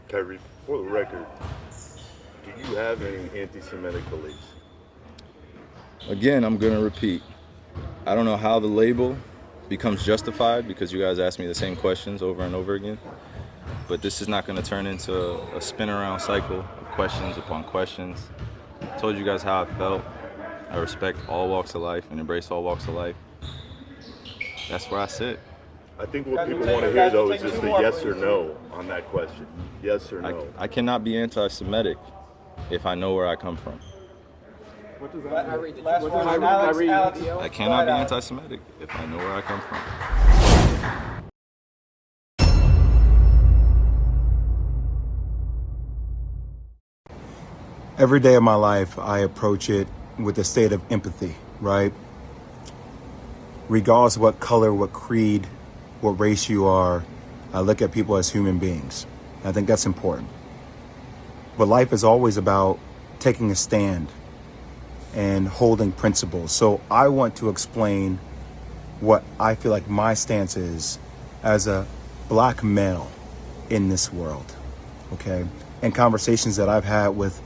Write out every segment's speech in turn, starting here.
Kyrie, for the record, do you have any anti-Semitic beliefs? Again, I'm going to repeat. I don't know how the label becomes justified because you guys ask me the same questions over and over again. But this is not going to turn into a spin around cycle of questions upon questions. I told you guys how I felt. I respect all walks of life and embrace all walks of life. That's where I sit. I think what people want to hear, though, is just a yes or no on that question. Yes or no. I cannot be anti-Semitic if I know where I come from. What does that mean? Alex, I cannot be anti-Semitic if I know where I come from. Every day of my life, I approach it with a state of empathy, right? Regardless of what color, what creed, what race you are, I look at people as human beings. I think that's important. But life is always about taking a stand and holding principles. So I want to explain what I feel like my stance is as a black male in this world, okay? And conversations that I've had with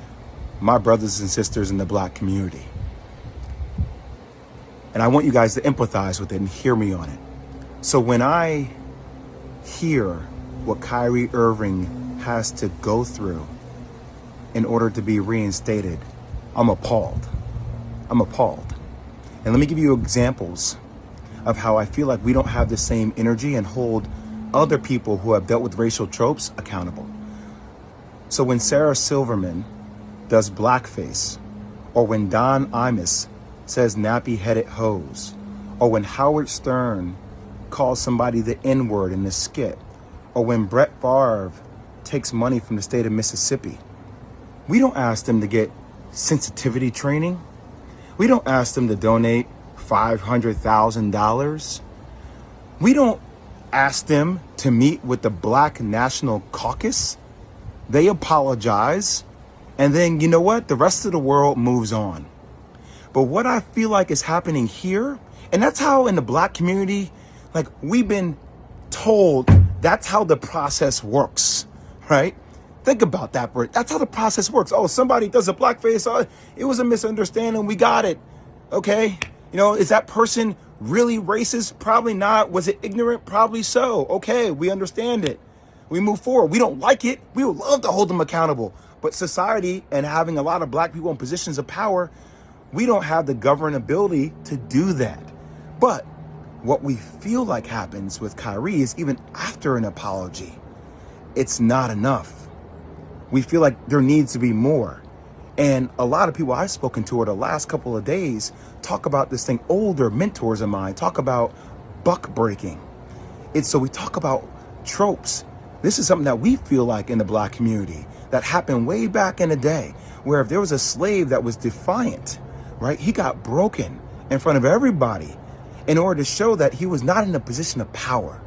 my brothers and sisters in the black community. And I want you guys to empathize with it and hear me on it. So when I hear what Kyrie Irving has to go through in order to be reinstated, I'm appalled. I'm appalled. And let me give you examples of how I feel like we don't have the same energy and hold other people who have dealt with racial tropes accountable. So when Sarah Silverman does blackface, or when Don Imus says nappy-headed hose, or when Howard Stern calls somebody the N-word in a skit, or when Brett Favre takes money from the state of Mississippi, we don't ask them to get sensitivity training. We don't ask them to donate $500,000. We don't ask them to meet with the Black National Caucus. They apologize. And then, you know what? The rest of the world moves on. But what I feel like is happening here, and that's how in the black community, like we've been told that's how the process works, right? Think about that, Bert. That's how the process works. Oh, somebody does a blackface. Oh, it was a misunderstanding. We got it. Okay. You know, is that person really racist? Probably not. Was it ignorant? Probably so. Okay. We understand it. We move forward. We don't like it. We would love to hold them accountable. But society and having a lot of black people in positions of power, we don't have the governability to do that. But what we feel like happens with Kyrie is even after an apology, it's not enough. We feel like there needs to be more. And a lot of people I've spoken to over the last couple of days talk about this thing. Older mentors of mine talk about buck breaking. So we talk about tropes. This is something that we feel like in the black community that happened way back in the day, where if there was a slave that was defiant, right, he got broken in front of everybody in order to show that he was not in a position of power.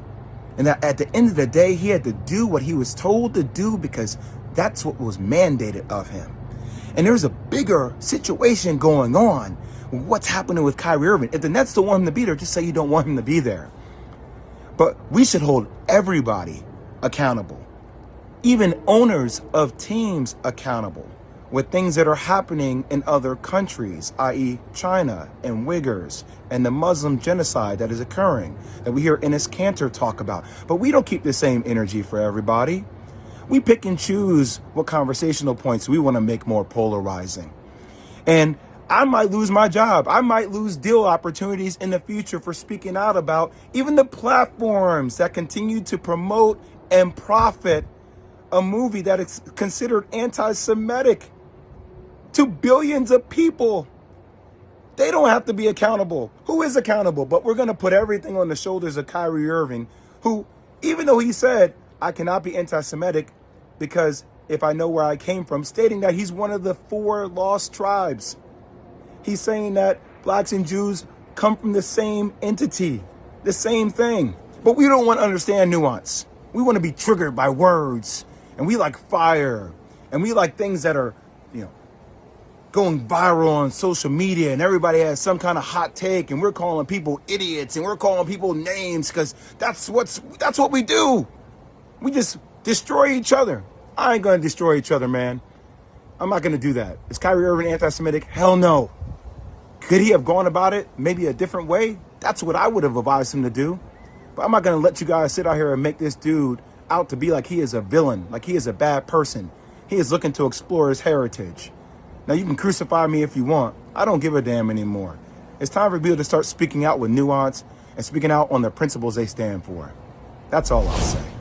And that at the end of the day, he had to do what he was told to do because that's what was mandated of him. And there's a bigger situation going on. What's happening with Kyrie Irving? If the Nets don't want him to be there, just say you don't want him to be there. But we should hold everybody accountable, even owners of teams accountable with things that are happening in other countries, i.e. China and Uyghurs and the Muslim genocide that is occurring that we hear Enes Kanter talk about. But we don't keep the same energy for everybody. We pick and choose what conversational points we want to make more polarizing. And I might lose my job. I might lose deal opportunities in the future for speaking out about even the platforms that continue to promote and profit a movie that is considered anti-Semitic to billions of people. They don't have to be accountable. Who is accountable? But we're going to put everything on the shoulders of Kyrie Irving, who, even though he said, I cannot be anti-Semitic because if I know where I came from, stating that he's one of the 4 lost tribes. He's saying that blacks and Jews come from the same entity, the same thing. But we don't want to understand nuance. We want to be triggered by words, and we like fire, and we like things that are, going viral on social media, and everybody has some kind of hot take, and we're calling people idiots, and we're calling people names because that's what we do. We just destroy each other. I ain't going to destroy each other, man. I'm not going to do that. Is Kyrie Irving anti-Semitic? Hell no. Could he have gone about it maybe a different way? That's what I would have advised him to do. But I'm not going to let you guys sit out here and make this dude out to be like he is a villain, like he is a bad person. He is looking to explore his heritage. Now, you can crucify me if you want. I don't give a damn anymore. It's time for people to start speaking out with nuance and speaking out on the principles they stand for. That's all I'll say.